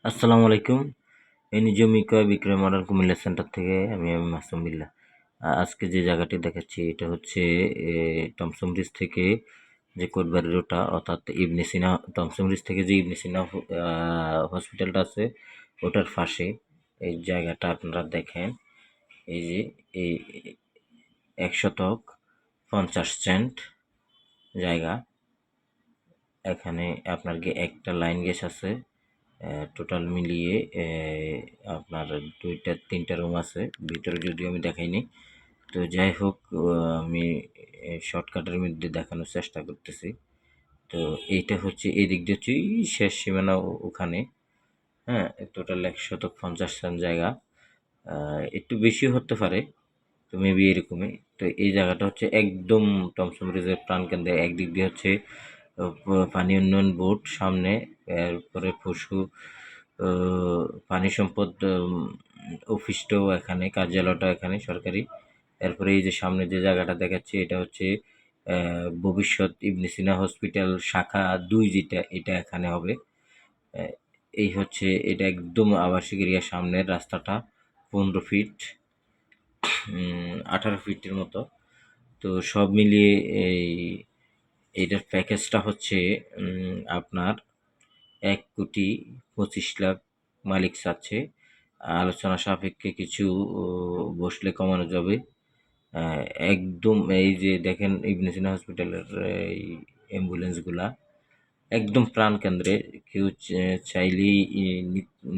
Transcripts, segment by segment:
আসসালামু আলাইকুম। এনজিওমি ক্রয় বিক্রয় মডেল কুমিল্লা সেন্টার থেকে আমি মাসুম বিল্লাহ। আজকে যে জায়গাটি দেখাচ্ছি এটা হচ্ছে টমসম ব্রিজ থেকে যে কোটবাড়ি রোডটা অর্থাৎ ইবনে সিনা, টমসম ব্রিজ থেকে যে ইবনে সিনা হসপিটালটা আছে ওটার পাশে এই জায়গাটা আপনারা দেখেন। এই যে এই 150 জায়গা। এখানে আপনার একটা লাইন গ্যাস আছে। টোটাল মিলিয়ে আপনার 2-3টা রুম আছে। ভিতরে যদিও আমি দেখাইনি। তো যাই হোক, আমি শর্টকাটের মধ্যে দেখানোর চেষ্টা করতেছি। তো এইটা হচ্ছে এদিক দিয়ে হচ্ছে শেষ সীমানা ওখানে। হ্যাঁ, টোটাল 150 রান জায়গা। একটু বেশি হতে পারে, তো মেবি এরকমই। তো এই জায়গাটা হচ্ছে একদম টমসম ব্রিজের প্রাণকেন্দ্রে। একদিক দিয়ে হচ্ছে পানি উন্নয়ন বোর্ড সামনে, এরপরে পশু পানি সম্পদ অফিসটাও এখানে, কার্যালয়টা এখানে সরকারি। এরপরে এই যে সামনে যে জায়গাটা দেখাচ্ছি এটা হচ্ছে ভবিষ্যৎ ইবনে সিনা হসপিটাল শাখা 2 যেটা, এটা এখানে হবে। এই হচ্ছে এটা একদম আবাসিক এরিয়ার সামনের রাস্তাটা 15 ফিট 18 ফিটের মতো। তো সব মিলিয়ে এইটার প্যাকেজটা হচ্ছে আপনার 1,25,00,000 মালিক চাচ্ছে। আলোচনা সাপেক্ষে কিছু বসলে কমানো যাবে। একদম এই যে দেখেন ইবনে সিনা হসপিটালের এই অ্যাম্বুলেন্সগুলা একদম প্রাণকেন্দ্রে। কেউ চাইলেই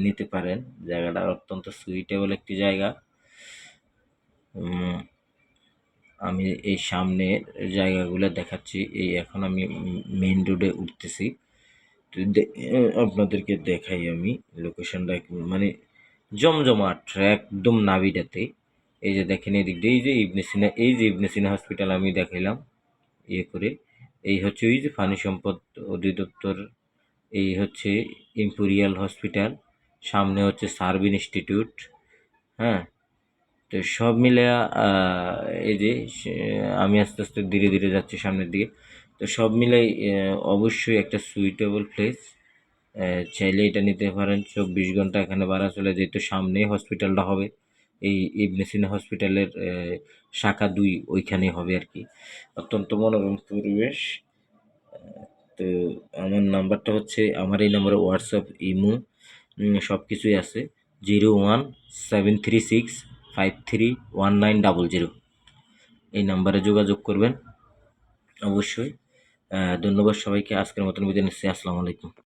নিতে পারেন। জায়গাটা অত্যন্ত সুইটেবল একটি জায়গা। আমি এই সামনের জায়গাগুলো দেখাচ্ছি। এই এখন আমি মেইন রোডে উঠতেছি। তো আপনাদেরকে দেখাই আমি লোকেশনটা, মানে জমজমাট একদম নাভিটাতে। এই যে দেখেন এদিক দিয়ে এই যে ইবনে সিনা, এই যে ইবনে সিনা হসপিটাল আমি দেখাইলাম ইয়ে করে। এই হচ্ছে ওই যে পানি সম্পদ অধিদপ্তর। এই হচ্ছে ইম্পেরিয়াল হসপিটাল। সামনে হচ্ছে সার্ভ ইনস্টিটিউট। হ্যাঁ, তো সব মিলে এই যে আমি আস্তে আস্তে ধীরে ধীরে যাচ্ছি সামনের দিকে। তো সব মিলাই অবশ্যই একটা সুইটেবল প্লেস। চাইলে এটা নিতে পারেন। 24 ঘন্টা এখানে ভাড়া চলে, যেহেতু সামনেই হসপিটালটা হবে। এই ইবনে সিনা হসপিটালের শাখা 2 ওইখানেই হবে আর কি। অত্যন্ত মনোরম পরিবেশ। তো আমার নাম্বারটা হচ্ছে, আমার এই নাম্বারে হোয়াটসঅ্যাপ, ইমো সব কিছুই আছে। 01736531900 এই নাম্বারে যোগাযোগ করবেন অবশ্যই। ধন্যবাদ সবাইকে। আজকের মতন বিদায় নিচ্ছি। আসসালামু আলাইকুম।